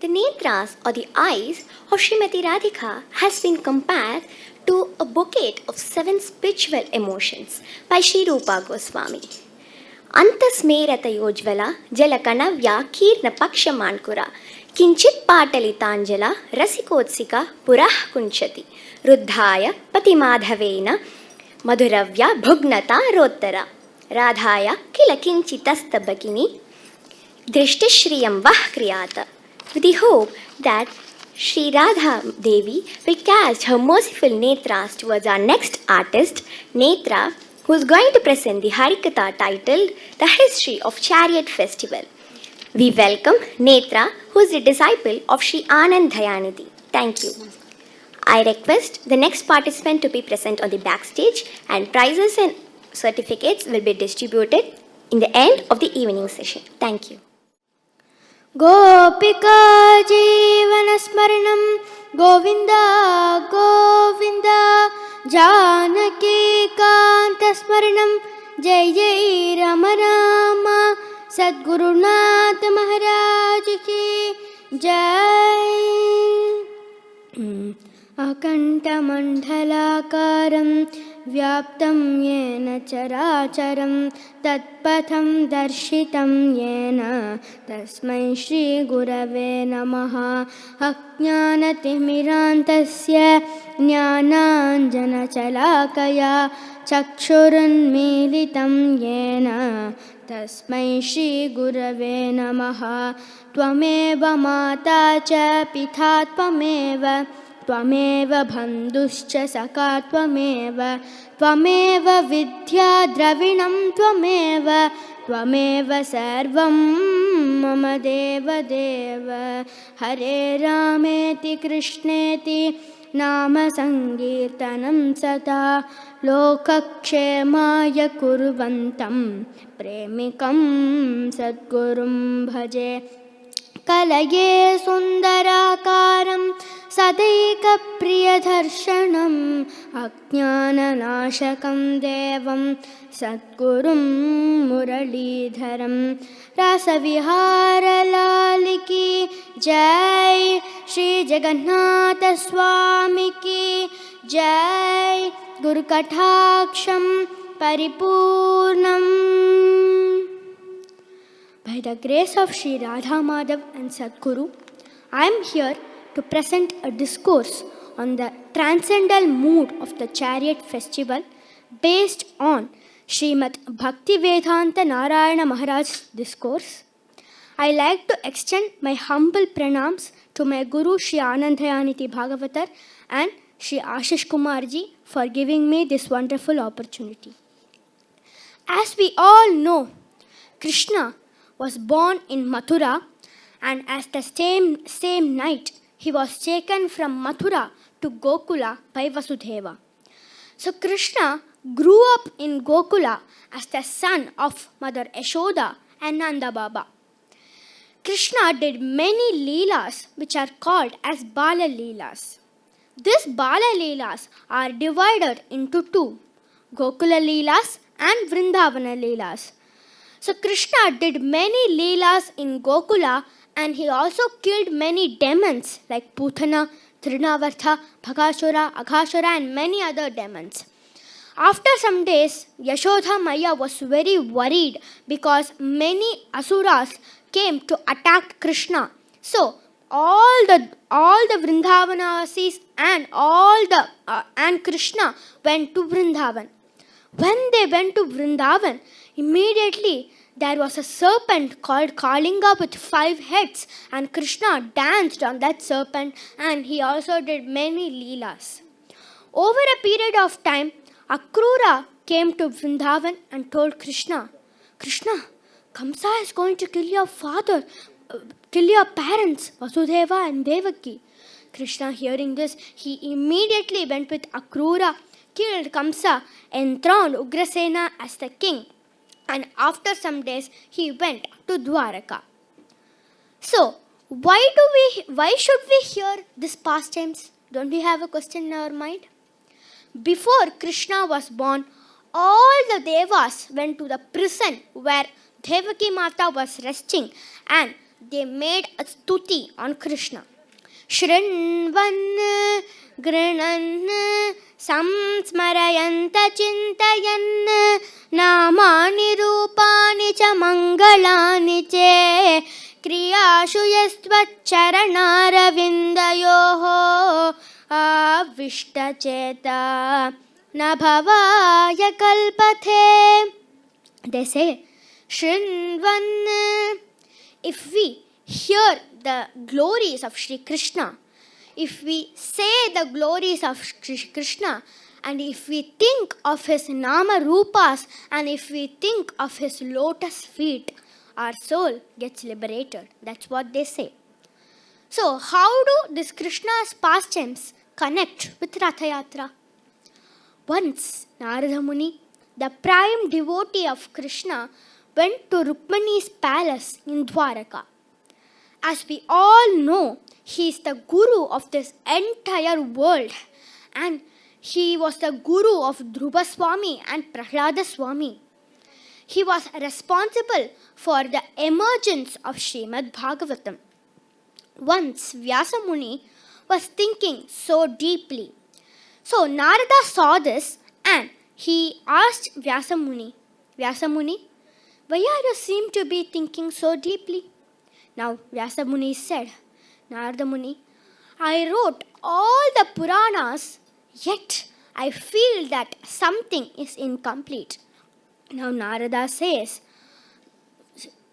The netras or the eyes of Srimati Radhika has been compared to a bouquet of 7 spiritual emotions by Sri Rupa Goswami. ಅಂತಸ್ಮೇರತಯೋಜ್ವಲ ಜಲಕಣವ್ಯ ಕೀರ್ಣ ಪಕ್ಷಮಾನ್ಕುರ ಕಿಂಚಿತ್ ಪಾಟಲಿತಾಂಜಲ ರಸಿಕೋತ್ಸಿಕ ಪುರಃ ಕುಂಚತಿ ರುದ್ಧಾಯ ಪತಿಮಾಧವೇನ ಮಧುರವ್ಯ ಭುಗ್ನತಾ ರೋತ್ತರ ರಾಧಾಯ ಕಿಲ ಕಿಂಚಿತಸ್ತಬಕಿನಿ ದೃಷ್ಟಿಶ್ರಿಯಂ ವಃ ಕ್ರಿಯಾತ. With the hope that Sri Radha Devi will cast her merciful netras towards our next artist, Netraa, who is going to present the Harikatha titled The History of Chariot Festival. We welcome Netraa, who is a disciple of Sri Anand Dayanidhi. Thank you. I request the next participant to be present on the backstage, and prizes and certificates will be distributed in the end of the evening session. Thank you. गोपिका जीवनस्मरणं गोविन्द गोविन्द जानकीकान्तस्मरणं जय जय राम राम सद्गुरुनाथ महाराज की जय. अकण्ठमण्डलाकारं व्याप्तं येन चराचरं तत्पथं दर्शितं येन तस्मै श्रीगुरवे नमः. अज्ञानतिमिरान्तस्य ज्ञानाञ्जनशलाकया चक्षुरुन्मीलितं येन तस्मै श्रीगुरवे नमः. त्वमेव माता च पिता त्वमेव बन्धुश्च सखा त्वमेव विद्या द्रविणं त्वमेव सर्वं मम देवदेव. हरे रामेति कृष्णेति नाम संकीर्तनं सदा लोकक्षेमाय कुर्वन्तं प्रेमिकं सद्गुरुं भजे. कलये सुन्दराकारं सदैकप्रियदर्शनम् अज्ञाननाशकं देवं सद्गुरुं मुरलीधरं. रासविहारलालिकी जय श्री जगन्नाथ स्वामी की जय. गुरुकटाक्षं परिपूर्णम्. By the grace of Sri Radha Madhava and Sadguru, I am here to present a discourse on the transcendental mood of the Chariot Festival based on Srimad Bhaktivedanta Narayana Maharaj's discourse. I like to extend my humble pranams to my Guru Sri Anand Dayanidhi Bhagavatar and Sri Ashish Kumarji for giving me this wonderful opportunity. As we all know, Krishna was born in Mathura, and as the same night he was taken from Mathura to Gokula by Vasudeva. So Krishna grew up in Gokula as the son of Mother Yashoda and Nanda Baba. Krishna did many leelas which are called as Bala Leelas. These Bala Leelas are divided into two, Gokula Leelas and Vrindavana Leelas. So Krishna did many leelas in Gokula, and he also killed many demons like Putana, Trinavartha, Bhagashura, Aghashura and many other demons. After some days, Yashoda Maya was very worried because many asuras came to attack Krishna. So all the Vrindavanasis and Krishna went to Vrindavan. When they went to Vrindavan, immediately there was a serpent called Kalinga with 5 heads, and Krishna danced on that serpent, and he also did many leelas. Over a period of time, Akrura came to Vrindavan and told Krishna, Kamsa is going to kill your parents, Vasudeva and Devaki. Krishna, hearing this, he immediately went with Akrura, killed Kamsa, enthroned Ugrasena as the king, and after some days he went to Dwaraka. So, why should we hear these pastimes? Don't we have a question in our mind? Before Krishna was born, all the devas went to the prison where Devaki Mata was resting, and they made a stuti on Krishna. Shrinvan Grinan Samsmarayanta Chintayan Namani Rupani Cha Mangalani Che Kriyashu Yastvat Charanaravindayoho Avishta Nabhavaya Kalpathe. They say, Shrinvan, if we hear the glories of Shri Krishna, if we say the glories of Shri Krishna, and if we think of his Nama Rupas, and if we think of his lotus feet, our soul gets liberated. That's what they say. So, how do this Krishna's pastimes connect with Ratha Yatra? Once, Narada Muni, the prime devotee of Krishna, went to Rukmani's palace in Dwaraka. As we all know, he is the guru of this entire world, and he was the guru of Dhruva Swami and Prahlada Swami. He was responsible for the emergence of Srimad Bhagavatam. Once, Vyasa Muni was thinking so deeply. So Narada saw this and he asked Vyasa Muni, why are you seem to be thinking so deeply? Now Vyasa Muni said, Narada Muni, I wrote all the Puranas, yet I feel that something is incomplete. Now Narada says,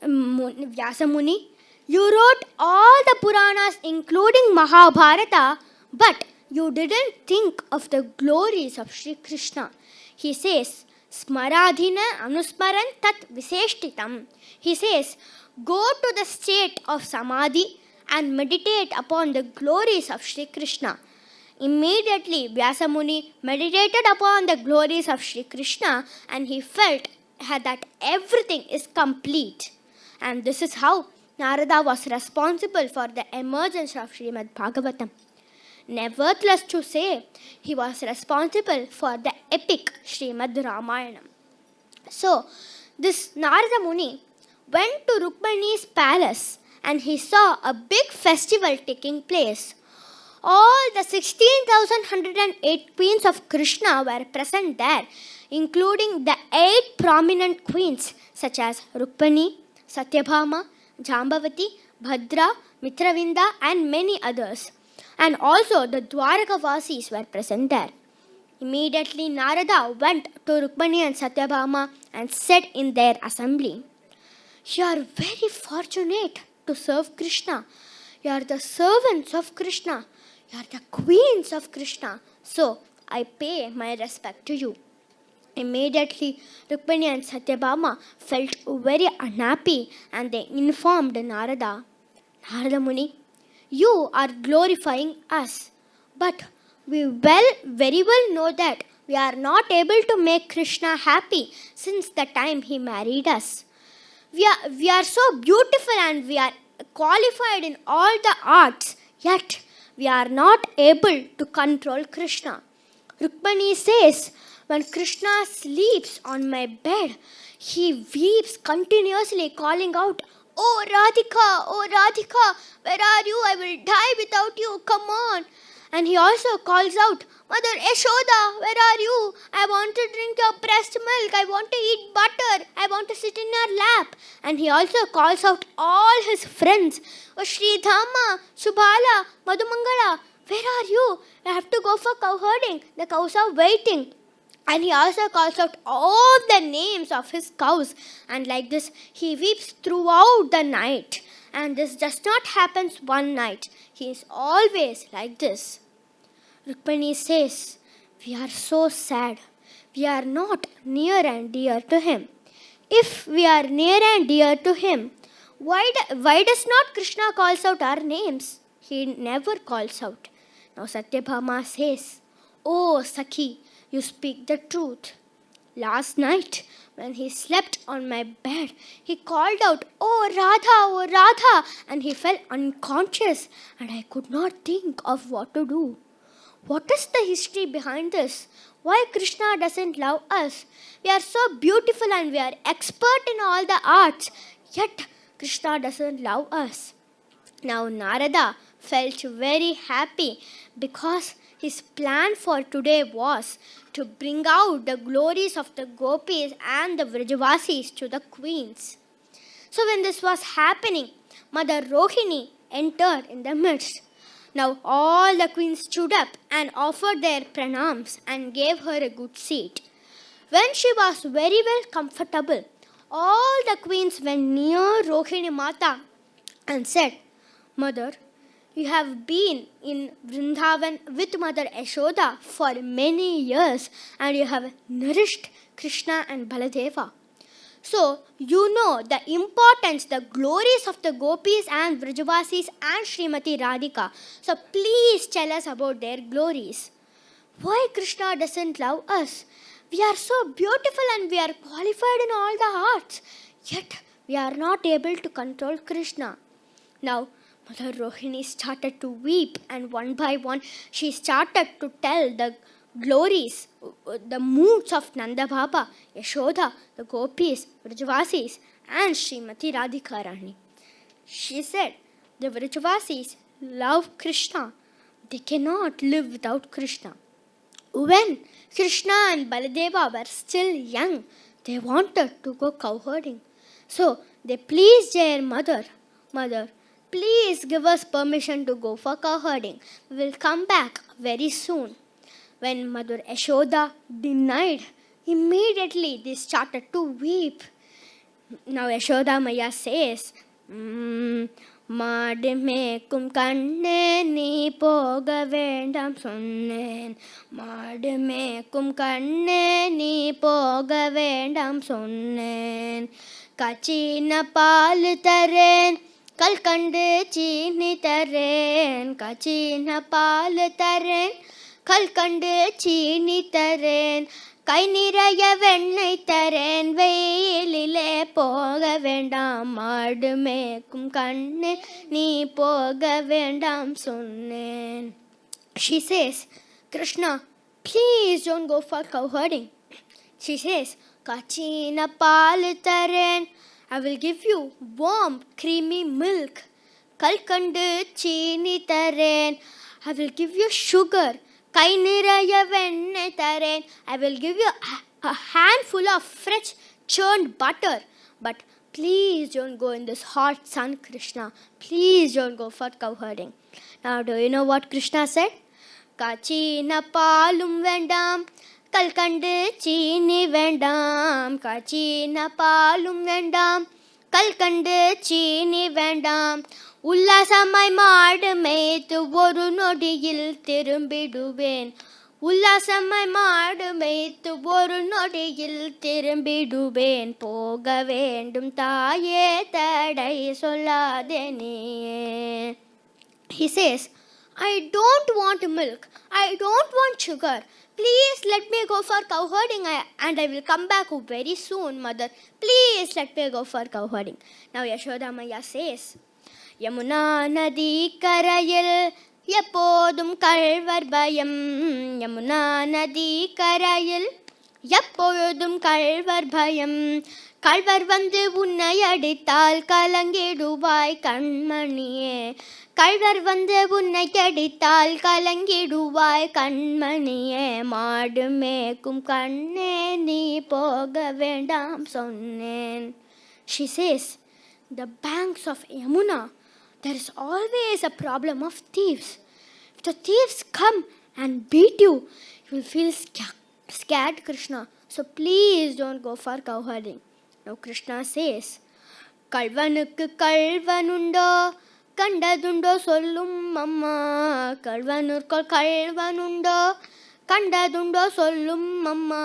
Vyasa Muni, you wrote all the Puranas including Mahabharata, but you didn't think of the glories of Sri Krishna. He says, Smaradhina anusmaran tat viseshtitam. He says, go to the state of samadhi and meditate upon the glories of Sri Krishna. Immediately, Vyasa Muni meditated upon the glories of Sri Krishna and he felt that everything is complete. And this is how Narada was responsible for the emergence of Srimad Bhagavatam. Nevertheless to say, he was responsible for the epic Srimad Ramayana. So, this Narada Muni went to Rukmani's palace and he saw a big festival taking place. All the 16,108 queens of Krishna were present there, including the 8 prominent queens such as Rukmani, Satyabhama, Jambavati, Bhadra, Mitravinda and many others. And also the Dwarakavasis were present there. Immediately Narada went to Rukmani and Satyabhama and said in their assembly, you are very fortunate to serve Krishna. You are the servants of Krishna. You are the queens of Krishna. So I pay my respect to you. Immediately, Rukmani and Satyabhama felt very unhappy and they informed Narada, Narada Muni, you are glorifying us, but we very well know that we are not able to make Krishna happy since the time he married us. We are so beautiful and we are qualified in all the arts, yet we are not able to control Krishna. Rukmani says, when Krishna sleeps on my bed, he weeps continuously, calling out, oh Radhika, where are you? I will die without you, come on. And he also calls out, Mother Yashoda, where are you? I want to drink your breast milk, I want to eat butter, I want to sit in your lap. And he also calls out all his friends, oh Sridhama, Subhala, Madhumangala, where are you? I have to go for cow herding, the cows are waiting. And he also calls out all the names of his cows. And like this, he weeps throughout the night. And this does not happen one night. He is always like this. Rukmani says, we are so sad. We are not near and dear to him. If we are near and dear to him, why does not Krishna calls out our names? He never calls out. Now Satyabhama says, oh Sakhi, you speak the truth. Last night, when he slept on my bed, he called out, oh Radha, and he fell unconscious, and I could not think of what to do. What is the history behind this? Why Krishna doesn't love us? We are so beautiful and we are expert in all the arts, yet Krishna doesn't love us. Now Narada felt very happy because his plan for today was to bring out the glories of the gopis and the Vrajavasis to the queens. So when this was happening, Mother Rohini entered in the midst. Now all the queens stood up and offered their pranams and gave her a good seat. When she was very well comfortable, all the queens went near Rohini Mata and said, Mother, you have been in Vrindavan with Mother Yashoda for many years and you have nourished Krishna and Baladeva. So, you know the importance, the glories of the gopis and Vrajavasis and Srimati Radhika. So, please tell us about their glories. Why Krishna doesn't love us? We are so beautiful and we are qualified in all the arts. Yet, we are not able to control Krishna. Now, Mother Rohini started to weep and one by one she started to tell the glories, the moods of Nanda Baba, Yashoda, the gopis, Vrajavasis and Srimati Radhika Rani. She said, the Vrajavasis love Krishna. They cannot live without Krishna. When Krishna and Baladeva were still young, they wanted to go cowherding. So they pleased their mother, Mother, please give us permission to go for cowherding. We will come back very soon. When Mother Yashoda denied, immediately they started to weep. Now Yashoda Maya says, மாடு மேக்கும் கண்ணே நீ போக வேண்டாம் சொன்னேன் மாடு மேக்கும் கண்ணே நீ போக வேண்டாம் சொன்னேன் கச்சின பால் தரேன் கல்கண்டு சீனி தரேன் கச்சின பால் தரேன் கல்கண்டு சீனி தரேன் கை நிறைய வெண்ணெய் தரேன் வெயிலிலே போக வேண்டாம் மாடு மேய்க்கும் கண்ணே நீ போக வேண்டாம் சொன்னேன். She says, Krishna, please don't go for cow herding. She says, கச்சின பால் தரேன், I will give you warm creamy milk. கல்கண்டு சீனி தரேன், I will give you sugar. கை நிறைய வெண்ணெய் தரேன், I will give you a handful of fresh churned butter. But please don't go in this hot sun, Krishna. Please don't go for cow herding. Now, do you know what Krishna said? கச்சின பாலும் வேண்டாம், கல்கண்டு சீனி வேண்டாம். கச்சின பாலும் வேண்டாம், கல்கண்டு சீனி வேண்டாம். உல்லாசமாய் மாடு மேய்த்து ஒரு நொடியில் திரும்பிடுவேன். உல்லாசமாய் மாடு மேய்த்து ஒரு நொடியில் திரும்பிடுவேன். போக வேண்டும் தாயே தடை சொல்லாதே நீயே. He says, I don't want milk. I don't want sugar. Please let me go for cow herding and I will come back very soon, Mother. Please let me go for cow herding. Now Yashoda Maya says, Yamuna நதி கரையில் எப்போதும் கள்வர் பயம். யமுனா நதி கரையில் எப்பொழுதும் கள்வர் பயம். கள்வர் வந்து உன்னை அடித்தால் கலங்கிடுவாய் கண்மணியே. கள்வர் வந்து உன்னை அடித்தால் கலங்கிடுவாய் கண்மணியே. மாடு மேய்க்கும் கண்ணே நீ போக வேண்டாம் சொன்னேன். She says, the banks of Yamuna, there is always a problem of thieves. If the thieves come and beat you, you will feel scared, Krishna. So please don't go for cow herding. Now Krishna says, கள்வனுக்கு கள்வனுண்டோ கண்டதுண்டோ சொல்லும் அம்மா. கள்வனுக்குள் கள்வனுண்டோ கண்டதுண்டோ சொல்லும் அம்மா.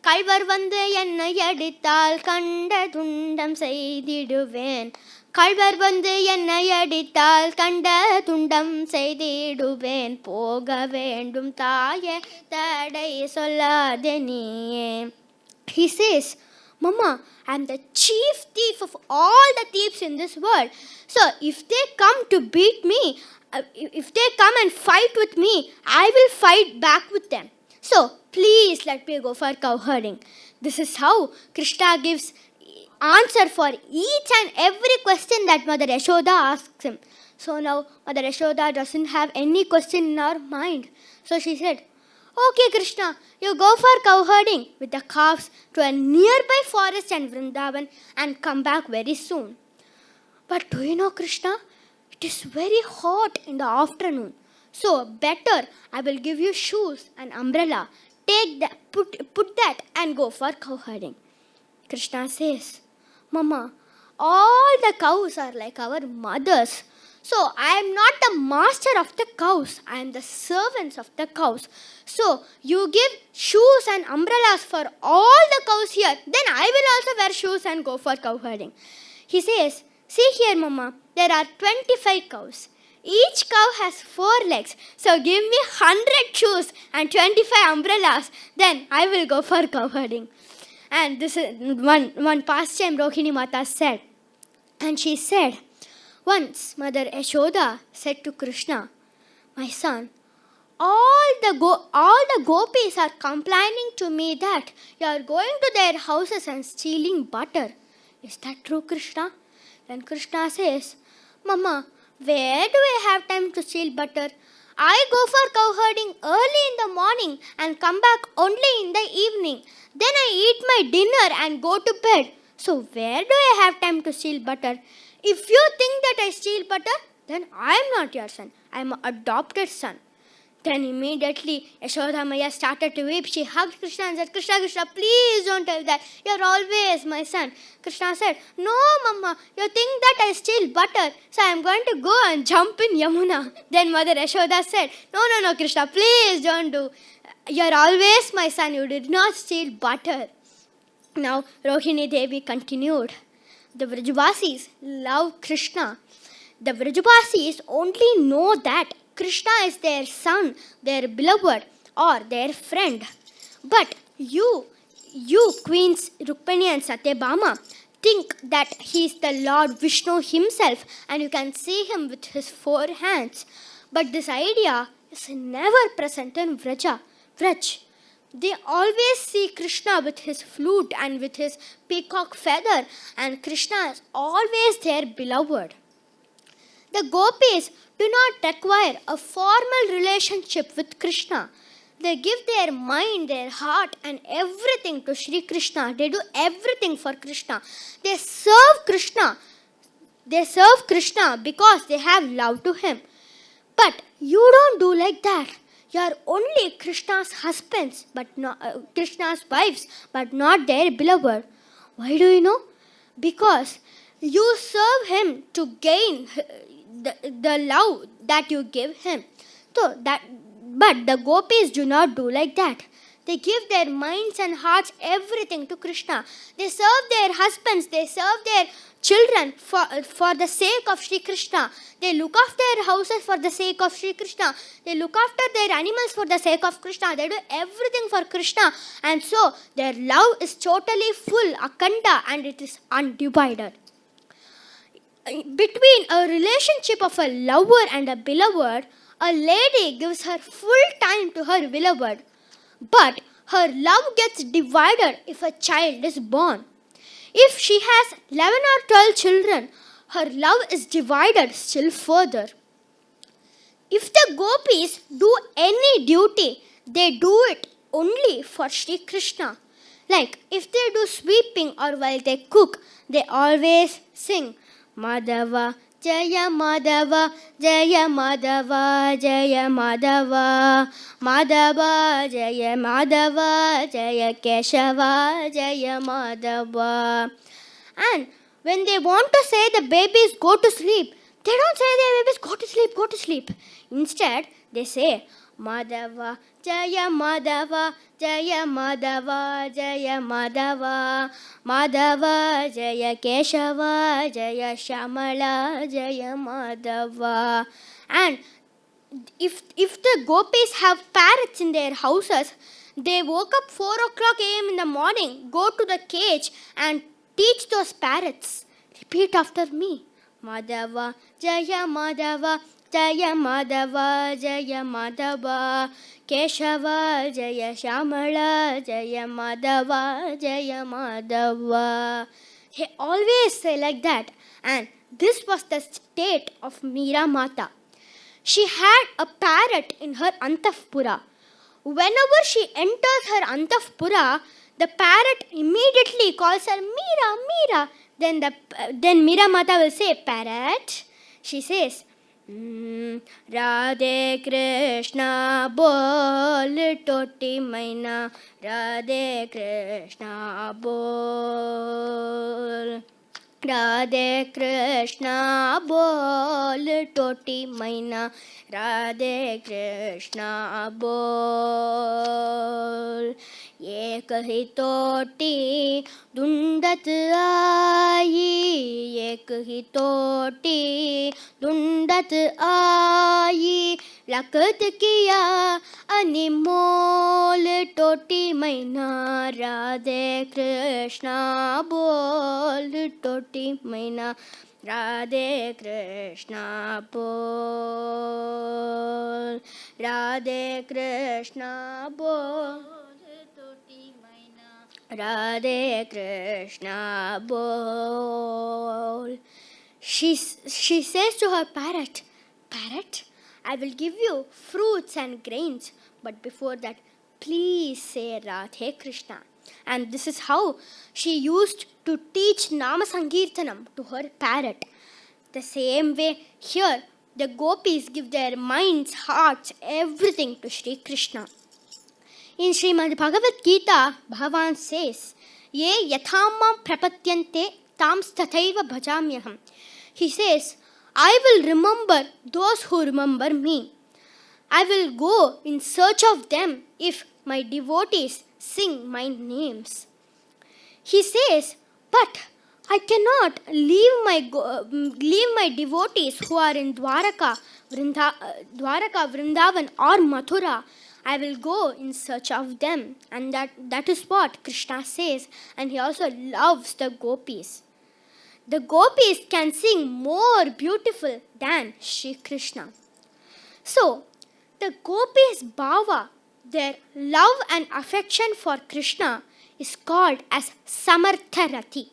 கள்வர் வந்து என்னை அடித்தால் கண்ட துண்டம் செய்திடுவேன். கள்வர் வந்து என்னை அடித்தால் கண்ட துண்டம் செய்திடுவேன். போக வேண்டும் தாயே தடை சொல்லாதே நீயே. He says, Mama, I am the chief thief of all the thieves in this world. So if they come to beat me, if they come and fight with me, I will fight back with them. So please let me go for cow herding. This is how Krishna gives answer for each and every question that Mother Yashoda asks him. So now Mother Yashoda doesn't have any question in her mind. So she said, "Okay, Krishna, you go for cow herding with the calves to a nearby forest and Vrindavan and come back very soon. But do you know, Krishna, it is very hot in the afternoon. So better I will give you shoes and umbrella. Take that, put that and go for cow herding." Krishna says, "Mama, all the cows are like our mothers. So I am not the master of the cows. I am the servants of the cows. So you give shoes and umbrellas for all the cows here. Then I will also wear shoes and go for cow herding." He says, "See here, Mama, there are 25 cows. Each cow has 4 legs. So give me 100 shoes and 25 umbrellas. Then I will go for cow herding." And this is one pastime Rohini Mata said. And she said, once Mother Yashoda said to Krishna, "My son, all the gopis are complaining to me that you are going to their houses and stealing butter. Is that true, Krishna?" Then Krishna says, "Mama, where do I have time to steal butter? I go for cow herding early in the morning and come back only in the evening. Then I eat my dinner and go to bed. So where do I have time to steal butter? If you think that I steal butter, then I am not your son. I am an adopted son." Then immediately Yashoda Maya started to weep. She hugged Krishna and said, "Krishna, Krishna, please don't tell that. You are always my son." Krishna said, "No, Mama, you think that I steal butter, so I am going to go and jump in Yamuna." Then Mother Yashoda said, No, Krishna, please don't do. You are always my son. You did not steal butter." Now Rohini Devi continued. The Vrajavasis love Krishna. The Vrajavasis only know that Krishna is their son, their beloved, or their friend. But you Queens Rukmini and Satyabhama, think that he is the Lord Vishnu himself and you can see him with his 4 hands. But this idea is never present in Vraj. They always see Krishna with his flute and with his peacock feather, and Krishna is always their beloved. The gopis do not require a formal relationship with Krishna. They give their mind, their heart and everything to Sri Krishna. They do everything for Krishna. They serve Krishna. Because they have love to him. But you don't do like that. You are only Krishna's husbands, but not Krishna's wives, but not their beloved. Why do you know? Because you serve him to gain the love that you give him. But the gopis do not do like that. They give their minds and hearts, everything to Krishna. They serve their husbands, they serve their children for the sake of Sri Krishna. They look after their houses for the sake of Sri Krishna. They look after their animals for the sake of Krishna. They do everything for Krishna. And so their love is totally full, akanda, and it is undivided. Between a relationship of a lover and a beloved, a lady gives her full time to her beloved. But her love gets divided if a child is born. If she has 11 or 12 children, her love is divided still further. If the gopis do any duty, they do it only for Sri Krishna. Like if they do sweeping or while they cook, they always sing Madhava, Jaya Madhava, Jaya Madhava, Jaya Madhava, Madhava, Jaya Madhava, Jaya Keshava, Jaya Madhava. And when they want to say the babies go to sleep, they don't say the babies go to sleep. Instead, they say Madhava, Jaya Madhava, Jaya Madhava, Jaya Madhava, Madhava, Jaya Keshava, Jaya Shamala, Jaya Madhava. And if the gopis have parrots in their houses, they woke up 4 o'clock a.m. in the morning, go to the cage and teach those parrots. Repeat after me. Madhava, Jaya Madhava, Jaya Madhava, Jaya Madhava, Keshava, Jaya Shamala, Jaya Madhava, Jaya Madhava. They always say like that. And this was the state of Meera Mata. She had a parrot in her Antavpura. Whenever she enters her Antavpura, the parrot immediately calls her Meera, Meera. Then Meera Mata will say, parrot. She says, Radhe Krishna bol toti maina, Radhe Krishna bol. Radhe Krishna bol toti maina, Radhe Krishna bol. Ek hi toti dundat aayi, ek hi toti dundat aayi, lakat kiya animol toti maina, Radhe Krishna bol toti maina, Radhe Krishna bol, Radhe Krishna bol, Radhe Krishna bol. She says to her parrot, parrot, I will give you fruits and grains, but before that, please say Radhe Krishna. And this is how she used to teach Nama Sankirtanam to her parrot. The same way here, the gopis give their minds, hearts, everything to Sri Krishna. In Srimad Bhagavad Gita, Bhagavan says, Ye yathamam prapatyante tams tathaiva bhajamyaham. He says, I will remember those who remember me. I will go in search of them if my devotees sing my names. He says, but I cannot leave my devotees who are in Dwaraka, Vrindavan or Mathura. I will go in search of them. And that is what Krishna says. And he also loves the gopis. The gopis can sing more beautiful than Shri Krishna. So, the gopis' bhava, their love and affection for Krishna, is called as Samartharati.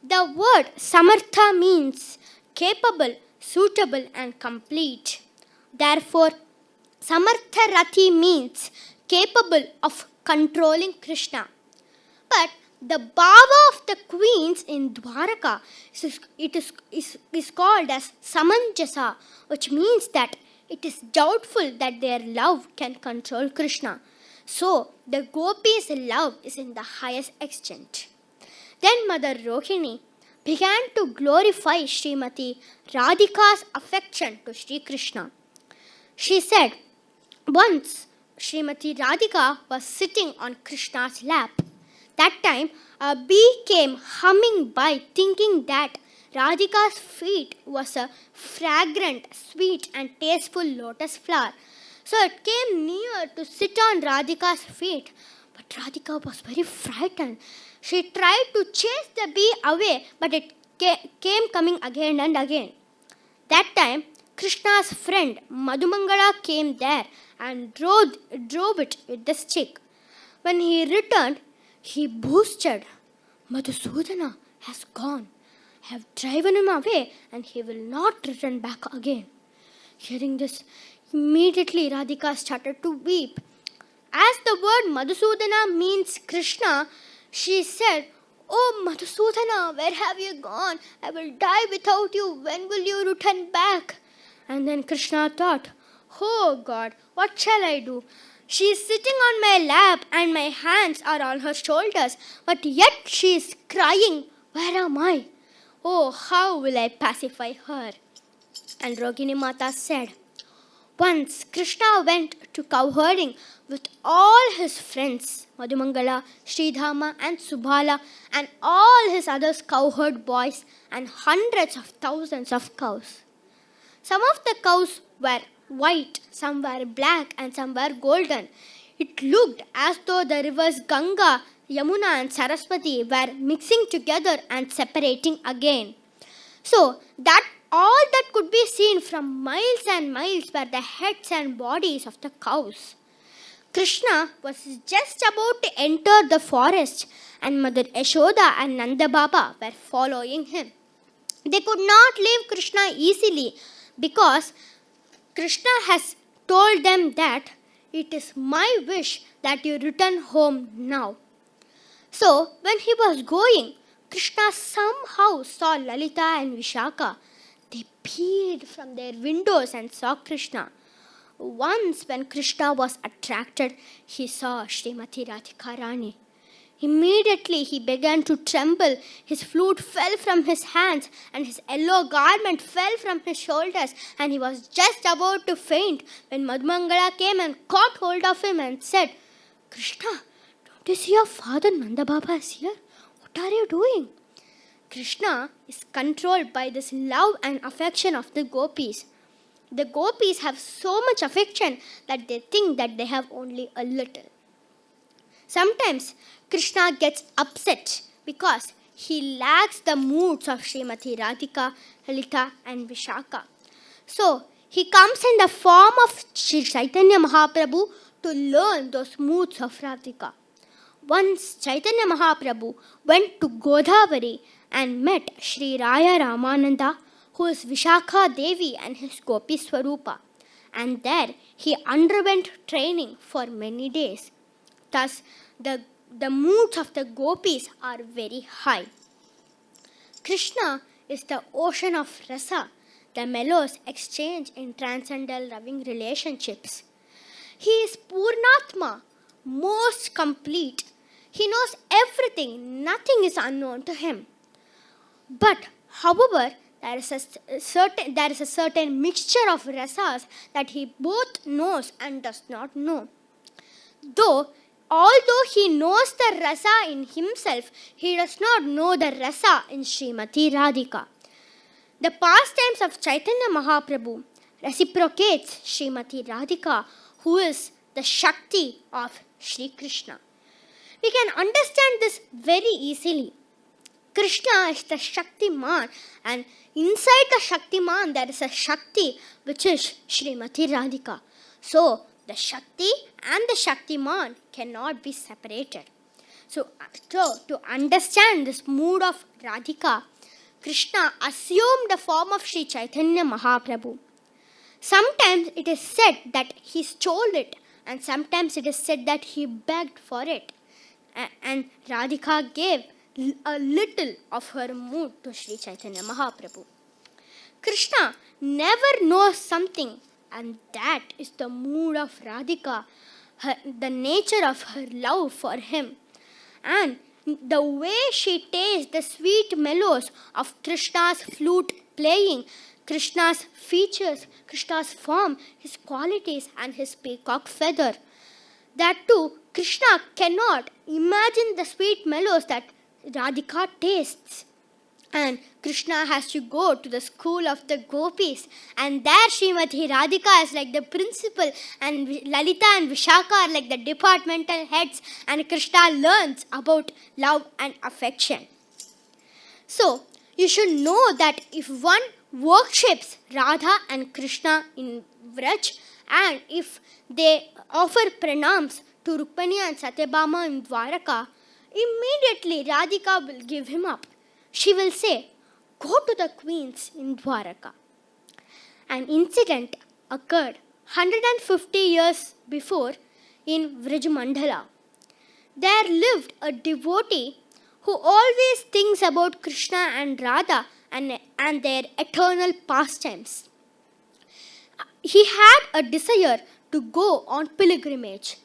The word Samartha means capable, suitable and complete. Therefore, Samartharati means capable of controlling Krishna. But the bhava of the queens in Dwaraka is called as Samanjasa, which means that it is doubtful that their love can control Krishna. So, the gopis' love is in the highest extent. Then Mother Rohini began to glorify Srimati Radhika's affection to Sri Krishna. She said, once Srimati Radhika was sitting on Krishna's lap. That time, a bee came humming by thinking that Radhika's feet was a fragrant, sweet and tasteful lotus flower. So it came near to sit on Radhika's feet. But Radhika was very frightened. She tried to chase the bee away, but it came coming again and again. That time, Krishna's friend Madhumangala came there and drove it with the stick. When he returned, he boasted, Madhusudana has gone. I have driven him away and he will not return back again. Hearing this, immediately Radhika started to weep. As the word Madhusudana means Krishna, she said, Oh Madhusudana, where have you gone? I will die without you. When will you return back? And then Krishna thought, Oh God, what shall I do? She is sitting on my lap and my hands are on her shoulders, but yet she is crying, Where am I? Oh, how will I pacify her? And Rohini Mata said, Once Krishna went to cow herding with all his friends, Madhumangala, Sridhama and Subhala and all his other cowherd boys and hundreds of thousands of cows. Some of the cows were white, some were black and some were golden. It looked as though the rivers Ganga, Yamuna and Saraswati were mixing together and separating again. So that all that could be seen from miles and miles were the heads and bodies of the cows. Krishna was just about to enter the forest, and Mother Yashoda and Nanda Baba were following him. They could not leave Krishna easily because Krishna has told them that it is my wish that you return home now. So, when he was going, Krishna somehow saw Lalita and Vishaka. They peered from their windows and saw Krishna. Once, when Krishna was attracted, he saw Srimati Radhika Rani. Immediately he began to tremble. His flute fell from his hands, and his yellow garment fell from his shoulders, and he was just about to faint when Madhumangala came and caught hold of him and said, Krishna, don't you see your father Nanda Baba is here? What are you doing? Krishna is controlled by this love and affection of the gopis. The gopis have so much affection that they think that they have only a little. Sometimes Krishna gets upset because he lacks the moods of Srimati Radhika, Lalita and Vishaka. So he comes in the form of Sri Chaitanya Mahaprabhu to learn those moods of Radhika. Once Chaitanya Mahaprabhu went to Godavari and met Sri Raya Ramananda, who is Vishaka Devi and his Gopi Swarupa. And there he underwent training for many days. Thus, the moods of the gopis are very high. Krishna is the ocean of rasa, the mellows exchanged in transcendental loving relationships. He is Purnatma, most complete. He knows everything, nothing is unknown to him. But, however, there is a certain mixture of rasas that he both knows and does not know. Although he knows the rasa in himself, he does not know the rasa in Srimati Radhika. The pastimes of Chaitanya Mahaprabhu reciprocates Srimati Radhika, who is the Shakti of Sri Krishna. We can understand this very easily. Krishna is the Shaktiman, and inside the Shaktiman there is a Shakti which is Srimati Radhika. So, the Shakti and the Shaktiman cannot be separated. So to understand this mood of Radhika, Krishna assumed the form of Sri Chaitanya Mahaprabhu. Sometimes it is said that he stole it, and sometimes it is said that he begged for it. And Radhika gave a little of her mood to Sri Chaitanya Mahaprabhu. Krishna never knows something, and that is the mood of Radhika, the nature of her love for him. And the way she tastes the sweet mellows of Krishna's flute playing, Krishna's features, Krishna's form, his qualities and his peacock feather. That too, Krishna cannot imagine the sweet mellows that Radhika tastes. And Krishna has to go to the school of the gopis, and there Srimati Radhika is like the principal, and Lalita and Vishaka are like the departmental heads, and Krishna learns about love and affection. So, you should know that if one worships Radha and Krishna in Vraj, and if they offer pranams to Rukmani and Satyabhama in Dwaraka, immediately Radhika will give him up. She will say, go to the queens in Dwaraka. An incident occurred 150 years before in Vrajmandala. There lived a devotee who always thinks about Krishna and Radha and their eternal pastimes. He had a desire to go on pilgrimage.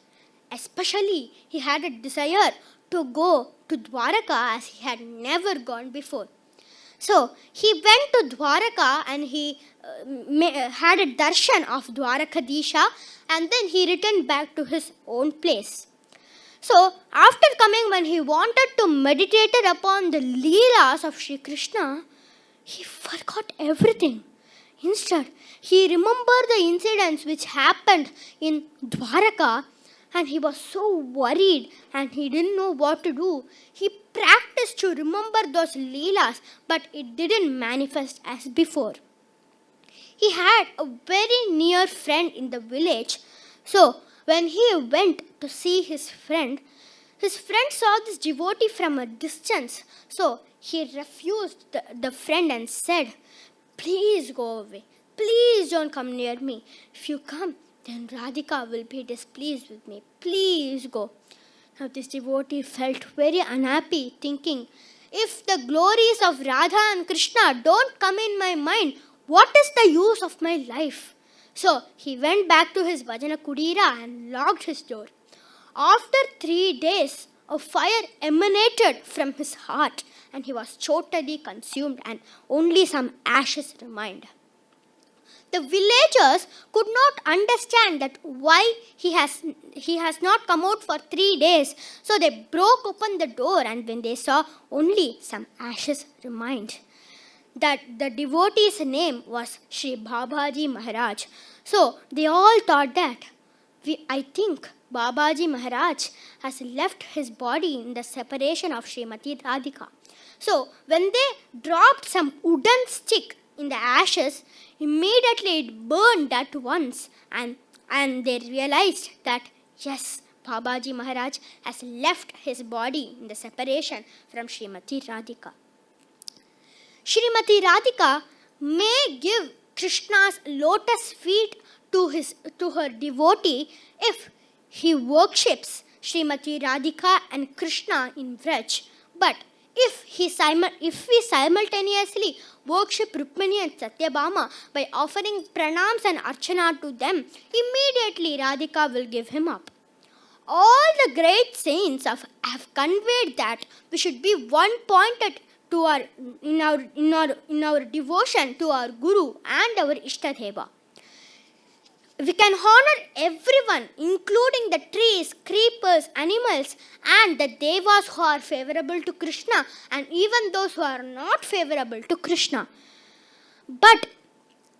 Especially, he had a desire to go to Dwaraka as he had never gone before. So, he went to Dwaraka and he had a darshan of Dwarakadisha, and then he returned back to his own place. So, after coming, when he wanted to meditate upon the Leelas of Sri Krishna, he forgot everything. Instead, he remembered the incidents which happened in Dwaraka, and he was so worried and he didn't know what to do. He practiced to remember those Leelas, but it didn't manifest as before. He had a very near friend in the village. So, When he went to see his friend saw this devotee from a distance. So he refused the friend and said, "Please go away. Please don't come near me. If you come, then Radhika will be displeased with me. Please go." Now this devotee felt very unhappy, thinking, if the glories of Radha and Krishna don't come in my mind, what is the use of my life? So he went back to his Bhajana Kudira and locked his door. After 3 days, a fire emanated from his heart and he was totally consumed and only some ashes remained. The villagers could not understand that why he has not come out for 3 days. So they broke open the door, and when they saw only some ashes remained, that the devotee's name was Sri Babaji Maharaj. So they all thought that I think Babaji Maharaj has left his body in the separation of Srimati Radhika. So when they dropped some wooden stick in the ashes, immediately it burned at once, and they realized that yes, Babaji Maharaj has left his body in the separation from Srimati Radhika. Srimati Radhika may give Krishna's lotus feet to her devotee if he worships Srimati Radhika and Krishna in Vraj. But if we simultaneously worship Rukmini and Satyabhama by offering pranams and archana to them, immediately Radhika will give him up. All the great saints have conveyed that we should be one-pointed to in our devotion to our Guru and our Ishtadeva. We can honor everyone, including the trees, creepers, animals, and the devas who are favorable to Krishna, and even those who are not favorable to Krishna. But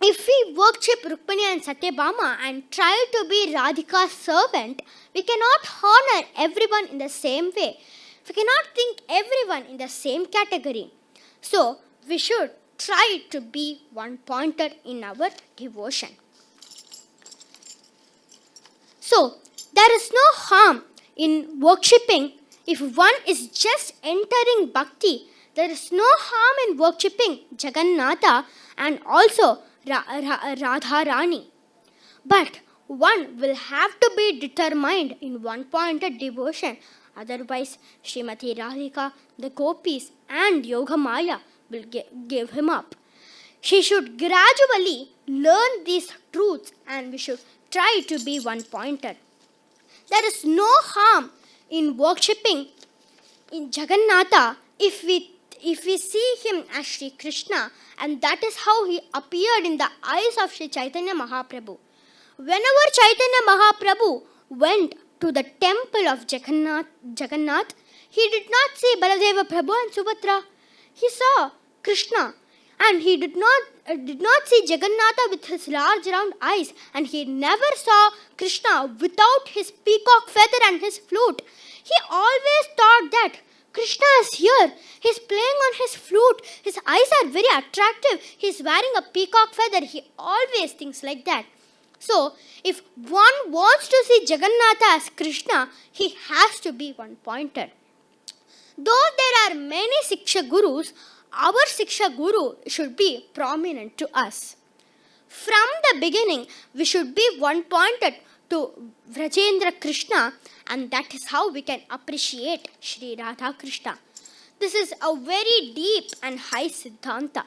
if we worship Rukmini and Satyabhama and try to be Radhika's servant, we cannot honor everyone in the same way. We cannot think everyone in the same category. So we should try to be one-pointed in our devotion. So, there is no harm in worshipping if one is just entering bhakti. There is no harm in worshipping Jagannatha and also Radharani. But one will have to be determined in one-pointed devotion. Otherwise, Srimati Radhika, the gopis and Yogamaya will give him up. She should gradually learn these truths and we should try to be one-pointed. There is no harm in worshipping in Jagannatha if we see him as Sri Krishna, and that is how he appeared in the eyes of Sri Chaitanya Mahaprabhu. Whenever Chaitanya Mahaprabhu went to the temple of Jagannath, he did not see Baladeva Prabhu and Subhadra. He saw Krishna. And he did not see Jagannatha with his large round eyes, and he never saw Krishna without his peacock feather and his flute. He always thought that Krishna is here. He is playing on his flute. His eyes are very attractive. He is wearing a peacock feather. He always thinks like that. So, if one wants to see Jagannatha as Krishna, he has to be one-pointed. Though there are many Siksha Gurus, our Siksha Guru should be prominent to us. From the beginning, we should be one-pointed to Vrajendra Krishna, and that is how we can appreciate Sri Radha Krishna. This is a very deep and high Siddhanta.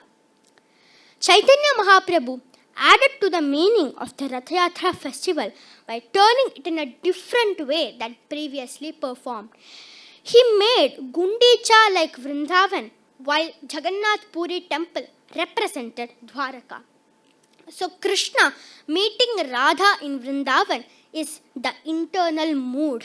Chaitanya Mahaprabhu added to the meaning of the Rath Yatra festival by turning it in a different way than previously performed. He made Gundicha like Vrindavan, while Jagannath Puri temple represented Dwaraka. So Krishna meeting Radha in Vrindavan is the internal mood.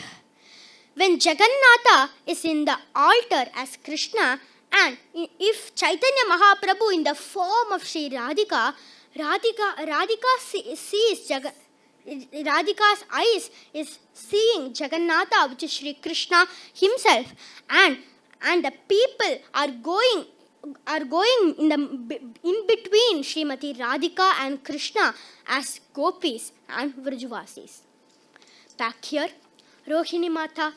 When Jagannatha is in the altar as Krishna, and if Chaitanya Mahaprabhu in the form of Sri Radhika, Radhika's eyes is seeing Jagannatha, which is Sri Krishna himself, and the people are going in between Srimati Radhika and Krishna as gopis and Vrajvasis. back here, Rohini Mata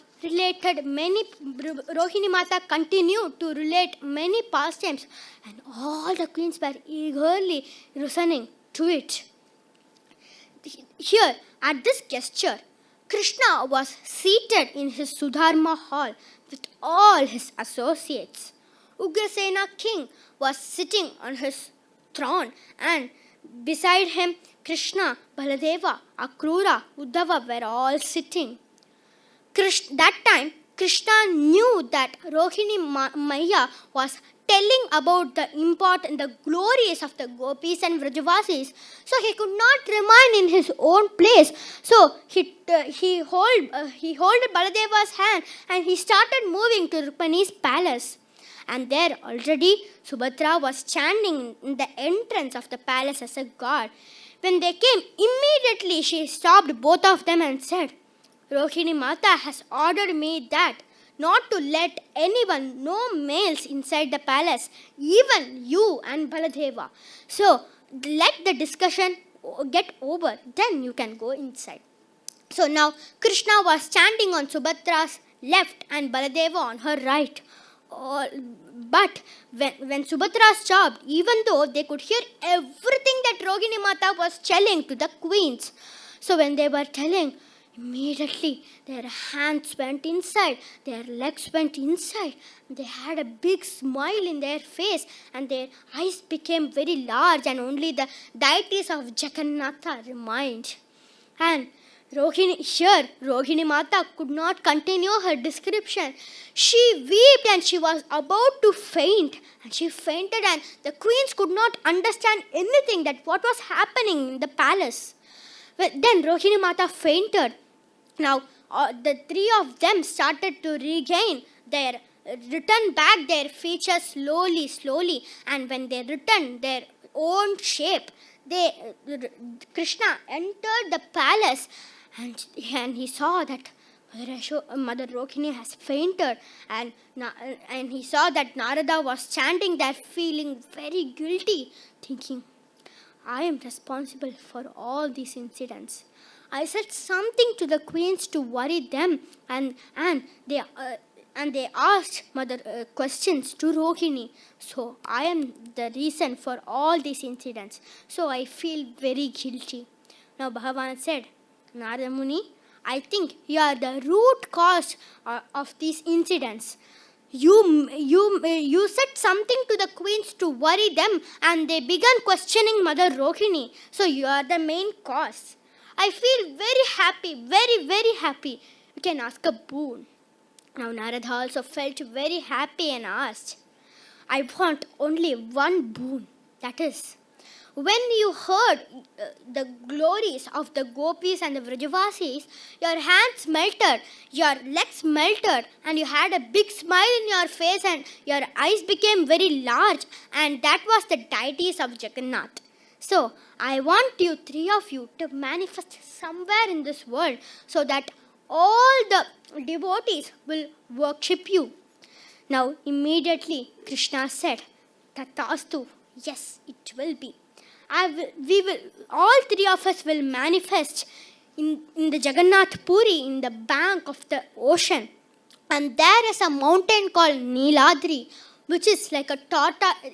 continued to relate many pastimes, and all the queens were eagerly listening to it. Here, at this gesture, Krishna was seated in his Sudharma hall with all his associates. Ugrasena king was sitting on his throne, and beside him, Krishna, Baladeva, Akrura, Uddhava were all sitting. That time, Krishna knew that Rohini Maya was telling about the glories of the gopis and Vrajavasis, so he could not remain in his own place. So he held Baladeva's hand and he started moving to Rukmani's palace. And there already Subhadra was standing in the entrance of the palace as a guard. When they came, immediately she stopped both of them and said, Rohini Mata has ordered me that not to let anyone, no males inside the palace, even you and Baladeva. So let the discussion get over, then you can go inside. So now Krishna was standing on Subhadra's left and Baladeva on her right. But when Subhadra stopped, even though they could hear everything that Rohini Mata was telling to the queens, so when they were telling, immediately their hands went inside, their legs went inside, they had a big smile in their face and their eyes became very large and only the deities of Jagannatha remained. And Rohini Mata could not continue her description. She wept and she was about to faint. And she fainted and the queens could not understand anything that what was happening in the palace. Well, then Rohini Mata fainted. Now the three of them started to return back their features slowly. And when they returned their own shape, Krishna entered the palace and he saw that Mother Rohini has fainted, and he saw that Narada was standing there feeling very guilty, thinking, I am responsible for all these incidents. I said something to the queens to worry them, and they asked Mother questions to Rohini. So I am the reason for all these incidents. So I feel very guilty. Now Bhagavan said, Narada Muni, I think you are the root cause of these incidents. You said something to the queens to worry them, and they began questioning Mother Rohini. So you are the main cause. I feel very happy, very, very happy. You can ask a boon. Now Narada also felt very happy and asked, I want only one boon. That is, when you heard the glories of the gopis and the Vrajavasis, your hands melted, your legs melted, and you had a big smile in your face and your eyes became very large, and that was the deities of Jagannath. So, I want you, three of you, to manifest somewhere in this world so that all the devotees will worship you. Now, immediately, Krishna said, Tathastu, yes, it will be. All three of us will manifest in the Jagannath Puri, in the bank of the ocean. And there is a mountain called Niladri, which is like a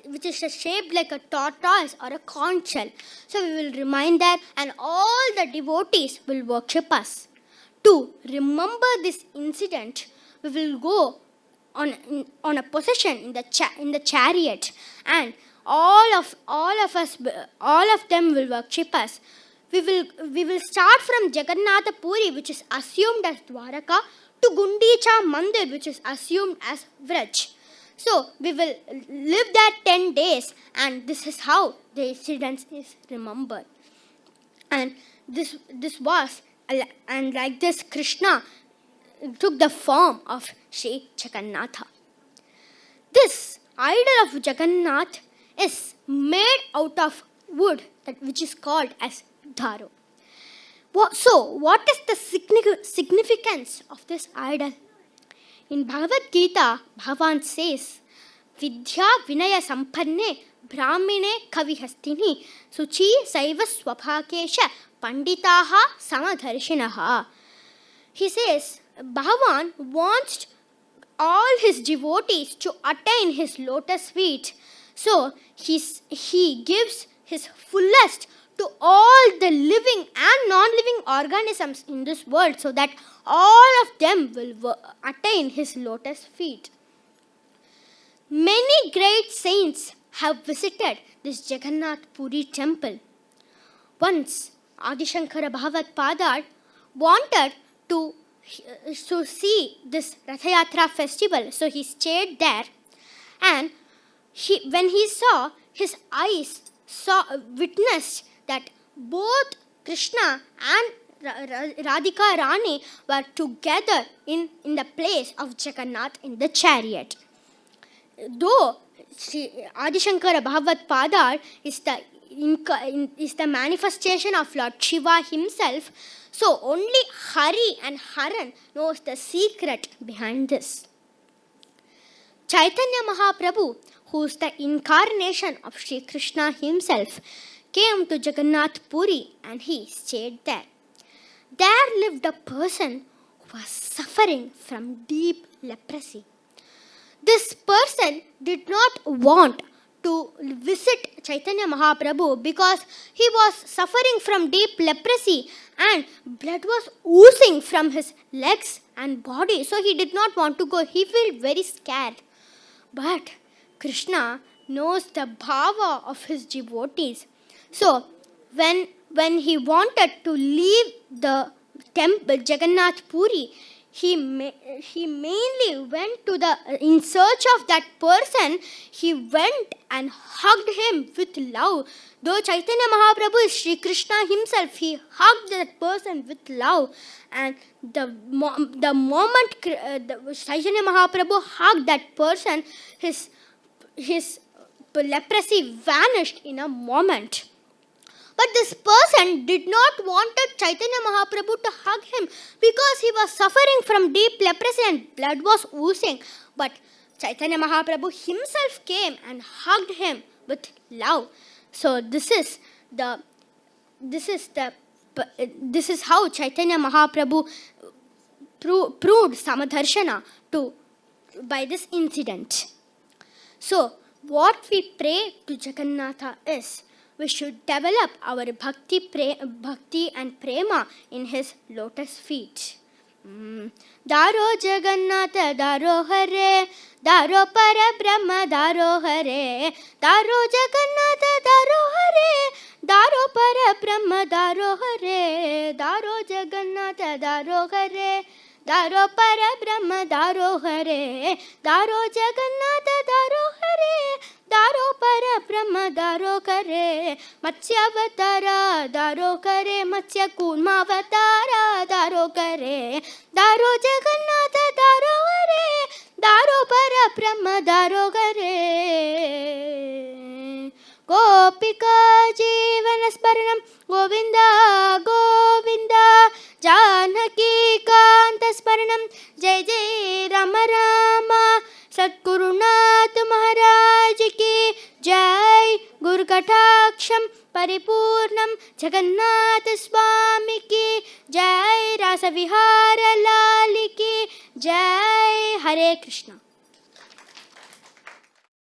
which is shaped like a tortoise or a conch shell. So we will remain there, and all the devotees will worship us. To remember this incident, we will go on a procession in the chariot, and all of them will worship us. We will start from Jagannatha Puri, which is assumed as Dwaraka, to Gundicha Mandir, which is assumed as Vraj. So we will live there 10 days, and this is how the incident is remembered. And this was, and like this, Krishna took the form of Sri Jagannatha. This idol of Jagannath is made out of wood, which is called as dharo. So, what is the significance of this idol? In Bhagavad Gita, Bhagavan says, Vidya Vinaya Sampanne Brahmine Kavihastini Suchi Saiva Swabhakesha Panditaha Samadharshinaha. he says Bhagavan wants all his devotees to attain his lotus feet. So he gives his fullest to all the living and non-living organisms in this world so that all of them will attain his lotus feet. Many great saints have visited this Jagannath Puri temple. Once Adi Shankara Bhagavad Padar wanted to see this Rathayatra festival, so he stayed there, and when he saw, his eyes witnessed that both Krishna and Radhika Rani were together in the place of Jagannath in the chariot. Though Adi Shankara Bhagavad Padar is the manifestation of Lord Shiva himself, so only Hari and Haran knows the secret behind this. Chaitanya Mahaprabhu, who is the incarnation of Sri Krishna himself, came to Jagannath Puri and he stayed there. There lived a person who was suffering from deep leprosy. This person did not want to visit Chaitanya Mahaprabhu because he was suffering from deep leprosy and blood was oozing from his legs and body. So he did not want to go. He felt very scared. But Krishna knows the bhava of his devotees. So when he wanted to leave the temple, Jagannath Puri, he mainly went in search of that person. He went and hugged him with love. Though Chaitanya Mahaprabhu is Sri Krishna himself, he hugged that person with love. And the moment Chaitanya Mahaprabhu hugged that person, his leprosy vanished in a moment. But this person did not want Chaitanya Mahaprabhu to hug him because he was suffering from deep leprosy and blood was oozing. But Chaitanya Mahaprabhu himself came and hugged him with love. So this is how Chaitanya Mahaprabhu proved Samadharshana by this incident. So what we pray to Jagannatha is, we should develop our bhakti and prema in his lotus feet. Daro Jagannatha Daro Hare, Daro Para Brahma Daro Hare, Daro Jagannatha Daro Hare, Daro Para Brahma Daro Hare, Daro Jagannatha Daro Hare, Daro Para Brahma Daro Hare, Daro Jagannatha Daro Hare, Daro Para Brahma Daro Kare, Matsyavatara Daro Kare, Matsya Kurmavatara Daro Kare, Daro Jagannatha Daro Hare, Daro Para Brahma Daro Kare. Gopika Jivana Sparanam Govinda Govinda Janaki Kanta Sparanam Jai Jai Rama Rama Satgurunath Maharaj ki Jai. Guru Kataksham Paripurnam Jagannath Swami ki Jai. Rasa Vihara Lali ki Jai. Hare Krishna.